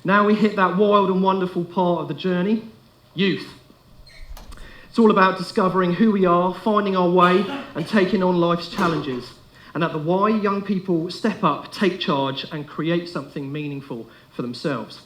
Now we hit that wild and wonderful part of the journey, youth. It's all about discovering who we are, finding our way, and taking on life's challenges. And at the Y, young people step up, take charge, and create something meaningful for themselves.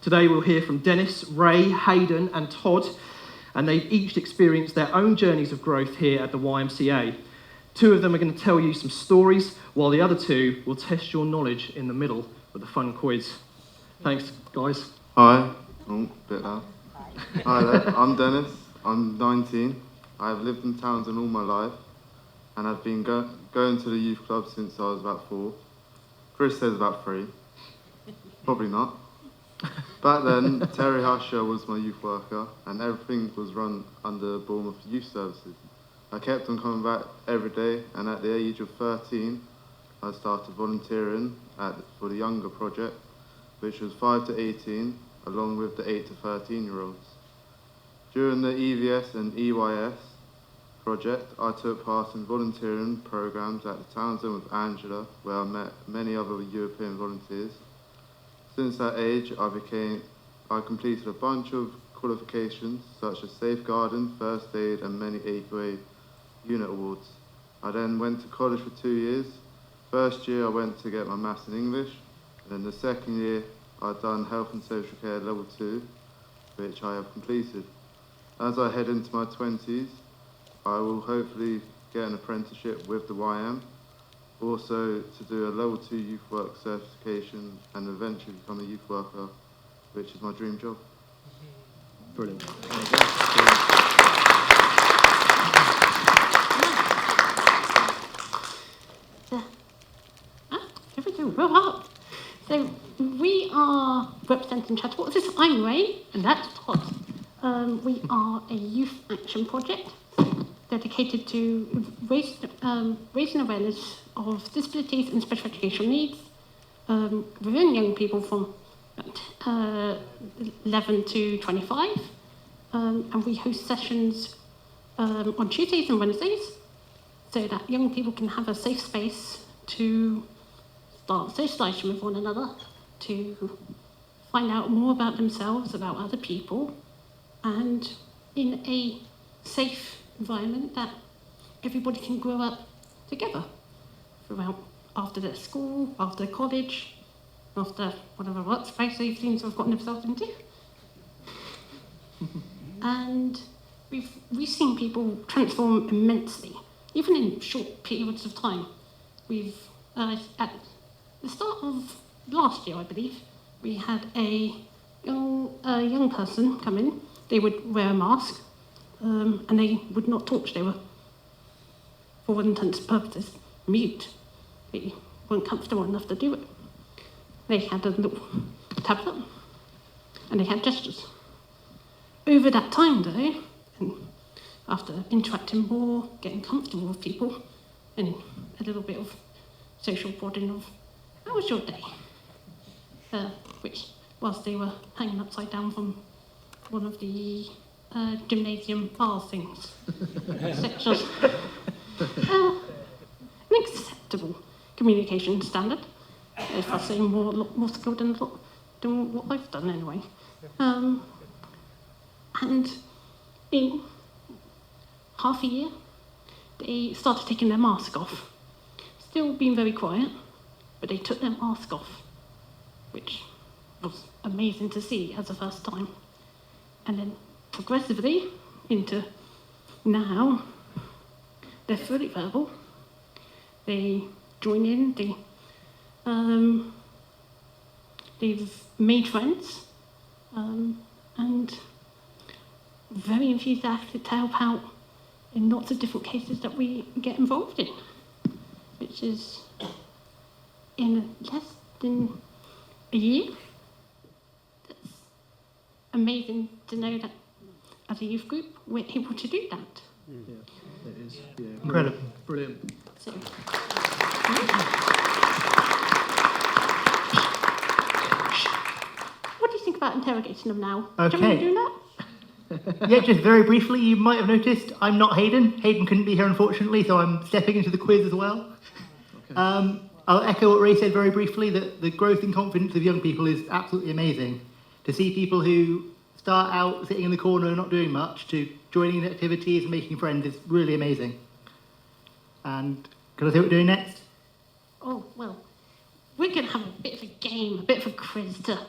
Today we'll hear from Dennis, Ray, Hayden, and Todd, and they've each experienced their own journeys of growth here at the YMCA. Two of them are going to tell you some stories, while the other two will test your knowledge in the middle with a fun quiz. Thanks, guys. Hi. Oh, bit loud. Hi there, I'm Dennis. I'm 19. I've lived in Townsend all my life, and I've been going to the youth club since I was about 4. Chris says about 3. Probably not. Back then, Terry Husher was my youth worker, and everything was run under Bournemouth Youth Services. I kept on coming back every day, and at the age of 13, I started volunteering for the Younger Project, which was 5 to 18, along with the 8 to 13-year-olds. During the EVS and EYS project, I took part in volunteering programs at the Townsend with Angela, where I met many other European volunteers. Since that age, I completed a bunch of qualifications, such as safeguarding, first aid, and many AQA unit awards. I then went to college for 2 years. First year, I went to get my maths and English, and then the second year, I'd done health and social care level 2, which I have completed. As I head into my 20s, I will hopefully get an apprenticeship with the YM, also to do a level 2 youth work certification and eventually become a youth worker, which is my dream job. Brilliant. Here we go, roll up. So we are representing Chatterboxes. I'm Ray, and that's Todd. We are a youth action project dedicated to raising awareness of disabilities and special educational needs within young people from 11 to 25. And we host sessions on Tuesdays and Wednesdays so that young people can have a safe space to start socialising with one another, to find out more about themselves, about other people, and in a safe environment that everybody can grow up together throughout, after their school, after college, after whatever workspace these things have gotten themselves into. And we've seen people transform immensely, even in short periods of time. We've, at the start of last year, I believe, we had a young person come in. They would wear a mask, and they would not talk. They were, for all intents and purposes, mute. They weren't comfortable enough to do it. They had a little tablet, and they had gestures. Over that time, though, and after interacting more, getting comfortable with people, and a little bit of social prodding of, how was your day? Which, whilst they were hanging upside down from one of the gymnasium bar things, sections. An acceptable communication standard, if I say a lot more skilled than what I've done anyway. And in half a year, they started taking their mask off. Still being very quiet, but they took their mask off, which was amazing to see as a first time. And then progressively into now, they're fully verbal. They join in, they've made friends, and very enthusiastic to help out in lots of different cases that we get involved in, which is in less than a year. That's amazing to know that as a youth group, we're able to do that. Yeah, it is. Yeah, incredible. Brilliant. So, what do you think about interrogating them now? Okay. Can we do that? Yeah, just very briefly, you might have noticed I'm not Hayden. Hayden couldn't be here, unfortunately, so I'm stepping into the quiz as well. Okay. I'll echo what Ray said very briefly, that the growth in confidence of young people is absolutely amazing. To see people who start out sitting in the corner and not doing much to joining in activities and making friends is really amazing. And can I say what we're doing next? Oh, well, we're going to have a bit of a game, a bit of a quiz to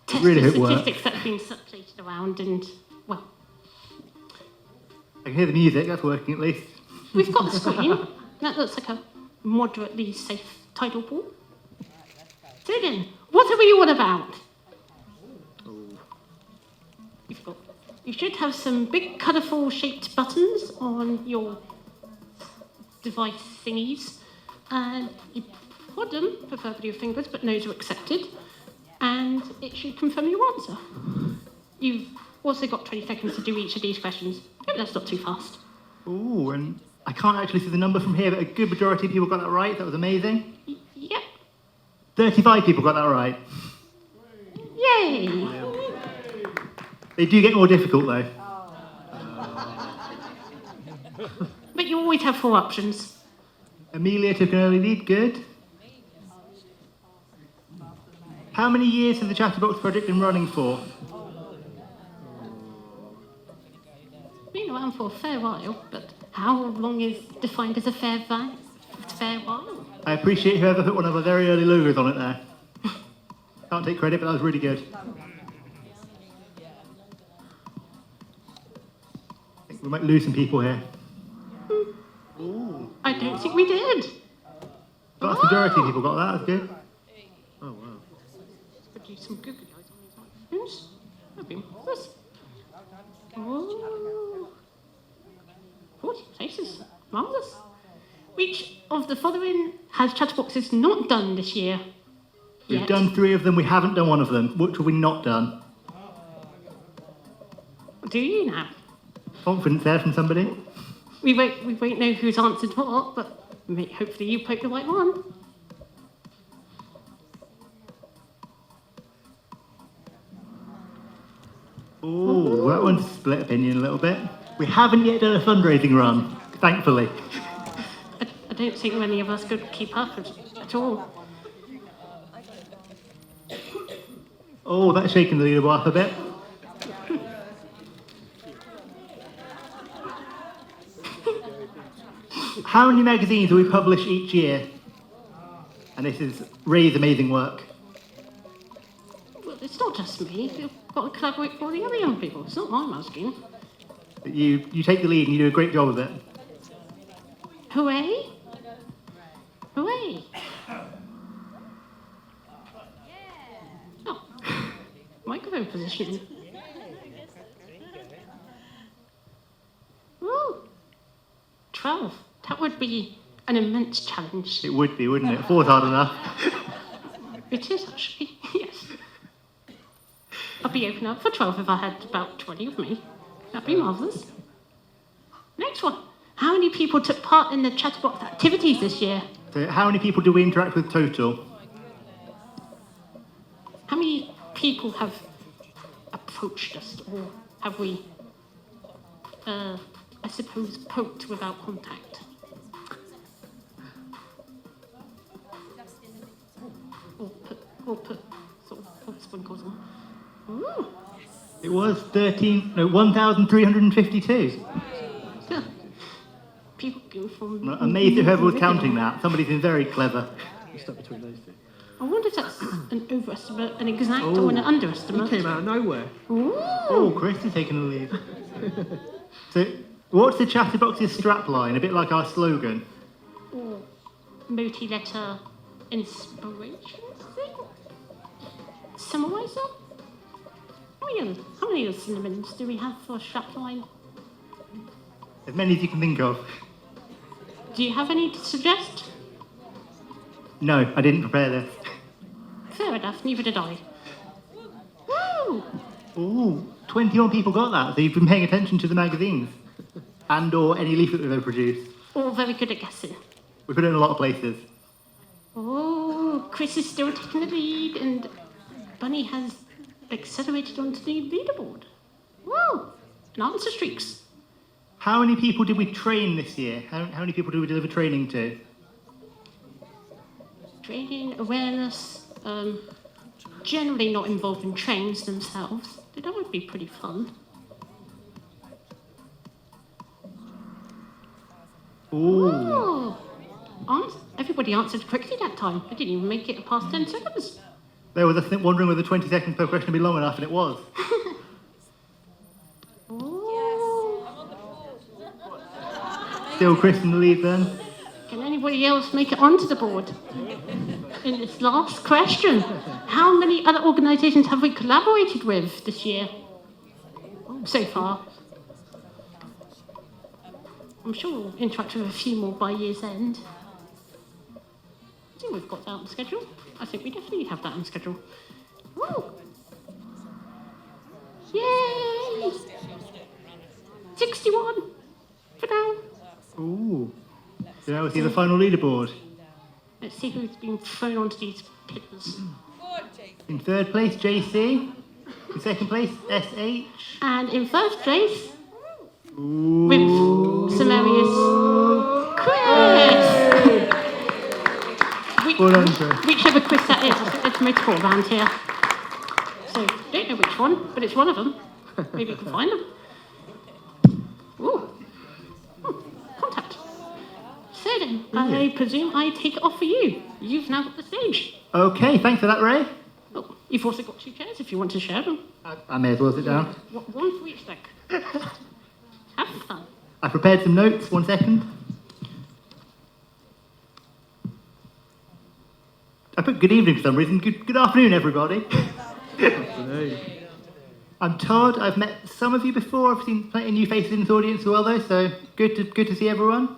test Really the hope it works. statistics that have been circulated around, and, well, I can hear the music, that's working at least. we've got a screen. That looks like a moderately safe tidal pool. So again, what are we all about? You should have some big colourful shaped buttons on your device thingies, and you prod them, preferably with fingers, but those are accepted, and it should confirm your answer. You've also got 20 seconds to do each of these questions. Hope that's not too fast. Ooh, and I can't actually see the number from here, but a good majority of people got that right. That was amazing. Yep. 35 people got that right. Yay! They do get more difficult, though. But you always have 4 options. Amelia took an early lead, good. How many years has the Chatterbox project been running for? Been around for a fair while, but how long is defined as a fair while? I appreciate whoever put one of our very early logos on it there. Can't take credit, but that was really good. I think we might lose some people here. Ooh. I don't think we did. Vast majority of people got that, that's good. Oh, wow. Could do some googly eyes on these microphones. That'd be marvellous. Oh. 40 places. Marvellous. Which of the following has Chatterboxes not done this year? We've Yet? done 3 of them, we haven't done one of them. Which have we not done? Do you now? Confidence there from somebody. We won't know who's answered what, but hopefully you picked the right one. Ooh, that one's split opinion a little bit. We haven't yet done a fundraising run, thankfully. I don't think many of us could keep up at all. Oh, that's shaking the leaderboard up a bit. How many magazines do we publish each year? And this is Ray's amazing work. Well, it's not just me. You've got to collaborate with all the other young people. It's not my asking. But you take the lead and you do a great job of it. Hooray! Hooray! Oh, microphone positioning. Woo! 12. That would be an immense challenge. It would be, wouldn't it? 4's hard enough. It is actually, yes. I'd be open up for 12 if I had about 20 of me. That'd be marvellous. Next one. How many people took part in the Chatterbox activities this year? So how many people do we interact with total? How many people have approached us, or have we, I suppose, poked without contact? Or put sort of sprinkles on. Ooh. It was 1,352. People go from... I'm amazed at whoever was counting that. Somebody's been very clever. You stuck between those 2. I wonder if that's an overestimate, an exact, or an He underestimate. came out of nowhere. Ooh. Oh, Chris is taking the lead. So, what's the Chatterboxes strapline? A bit like our slogan. Or multi-letter inspiration thing? Summarizer? How many synonyms do we have for strapline? As many as you can think of. Do you have any to suggest? No, I didn't prepare this. Fair enough, neither did I. Woo! Ooh, 21 people got that, so you've been paying attention to the magazines. And or any leaflet we've ever produced. All very good at guessing. We put it in a lot of places. Oh, Chris is still taking the lead, and Bunny has accelerated onto the leaderboard. Woo! And answer streaks. How many people did we train this year? How many people did we deliver training to? training, awareness, generally not involved in trains themselves. That would be pretty fun. Ooh. Everybody answered quickly that time. I didn't even make it past 10 seconds. There was wondering whether 20 seconds per question would be long enough, and it was. Still Chris in the lead then. Can anybody else make it onto the board? In this last question, how many other organisations have we collaborated with this year? So far. I'm sure we'll interact with a few more by year's end. I think we've got that on schedule. I think we definitely have that on schedule. Woo! Yay! 61 for now. Ooh. So now we see the final leaderboard. Let's see who's been thrown onto these pillars. In third place, JC. In second place, SH. And in first place, Ooh. with hilarious Chris! Well done, Chris. Whichever Chris that is, it's multiple around here. So, don't know which one, but it's one of them. Maybe you can find them. Ooh. Contact. So then, I presume I take it off for you. You've now got the stage. Okay, thanks for that, Ray. Oh, you've also got 2 chairs if you want to share them. I may as well sit down. One for each deck. Have fun. I prepared some notes, 1 second. I put good evening for some reason. Good afternoon, everybody. I'm Todd. I've met some of you before. I've seen plenty of new faces in this audience as well, though, so good to see everyone.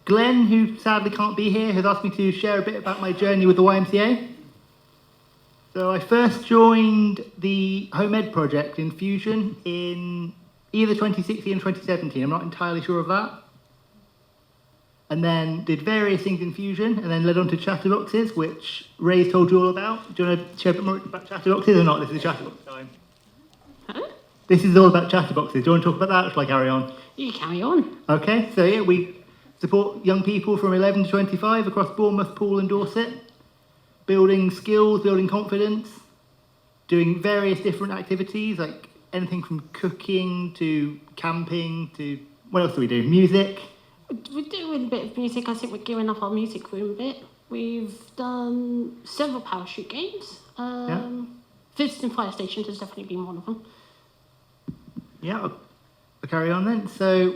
Glenn, who sadly can't be here, has asked me to share a bit about my journey with the YMCA. So I first joined the Home Ed project in Fusion in either 2016 or 2017. I'm not entirely sure of that. And then did various things in Fusion, and then led on to Chatterboxes, which Ray's told you all about. Do you want to share a bit more about Chatterboxes or not? This is Chatterbox time. Huh? This is all about Chatterboxes. Do you want to talk about that, or shall I carry on? You carry on. Okay, so yeah, we support young people from 11 to 25 across Bournemouth, Poole and Dorset, building skills, building confidence, doing various different activities, like anything from cooking to camping to, what else do we do? Music. We're doing a bit of music. I think we're gearing up our music room a bit. We've done several parachute games. Visiting fire stations has definitely been one of them. Yeah, I'll carry on then. So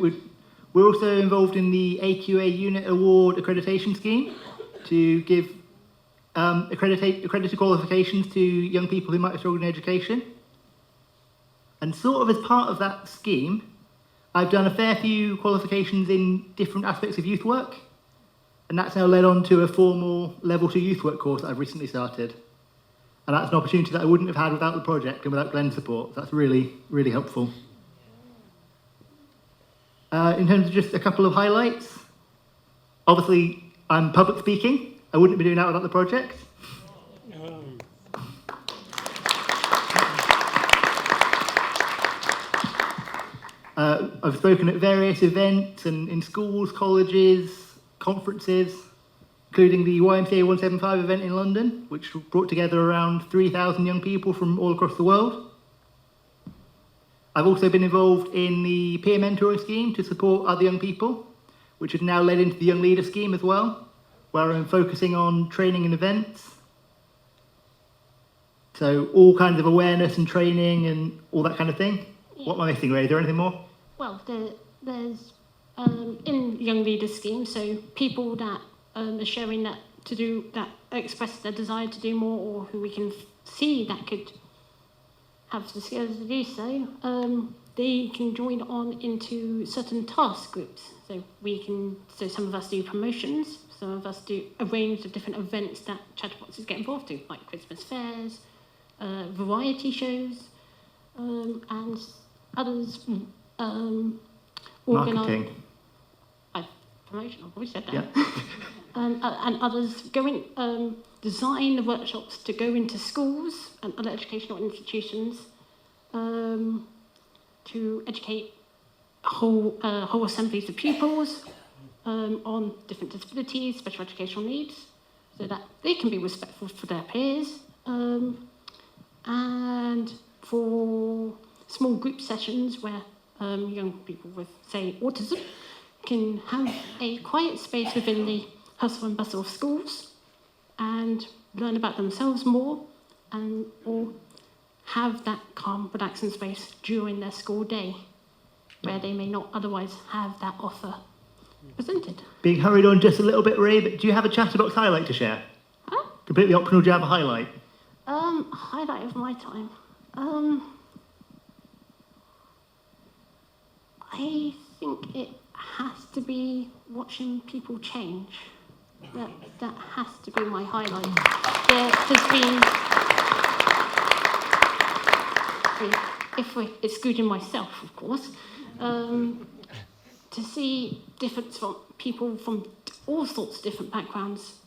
we're also involved in the AQA Unit Award accreditation scheme to give accredited qualifications to young people who might have struggled in education. And sort of as part of that scheme, I've done a fair few qualifications in different aspects of youth work, and that's now led on to a formal level 2 youth work course that I've recently started. And that's an opportunity that I wouldn't have had without the project and without Glenn's support. So that's really, really helpful. In terms of just a couple of highlights, obviously I'm public speaking. I wouldn't be doing that without the project. I've spoken at various events and in schools, colleges, conferences, including the YMCA 175 event in London, which brought together around 3,000 young people from all across the world. I've also been involved in the peer mentoring scheme to support other young people, which has now led into the Young Leader scheme as well, where I'm focusing on training and events. So all kinds of awareness and training and all that kind of thing. What am I missing, Ray? Is there anything more? Well, there's in Young Leaders scheme, so people that are sharing that express their desire to do more, or who we can see that could have the skills to do so, they can join on into certain task groups. So some of us do promotions, some of us do a range of different events that Chatterboxes get involved in, like Christmas fairs, variety shows, and others Marketing. Promotion, I've always said that. Yeah. And others design the workshops to go into schools and other educational institutions to educate whole assemblies of pupils, on different disabilities, special educational needs, so that they can be respectful for their peers, and for small group sessions where young people with, say, autism can have a quiet space within the hustle and bustle of schools and learn about themselves more, and or have that calm, relaxing space during their school day where they may not otherwise have that offer presented. Being hurried on just a little bit, Ray, but do you have a Chatterbox highlight to share? Huh? Completely optional, do you have a highlight? Highlight of my time. I think it has to be watching people change. That has to be my highlight. There has been, if we're excluding myself, of course, to see difference from people from all sorts of different backgrounds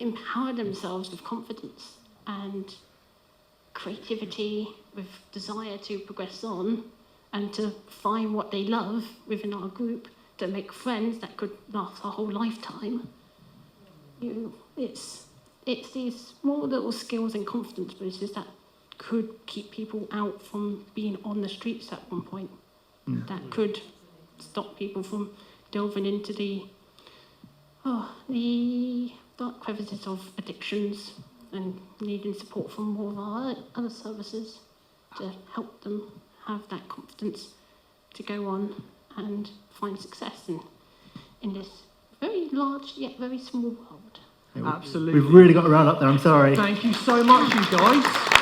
empower themselves with confidence and creativity, with desire to progress on and to find what they love within our group, to make friends that could last a whole lifetime. It's these small little skills and confidence boosters that could keep people out from being on the streets at one point. That could stop people from delving into the dark crevices of addictions and needing support from more of our other services to help them have that confidence to go on and find success in this very large yet very small world. Absolutely. We've really got to round up there, I'm sorry. Thank you so much, you guys.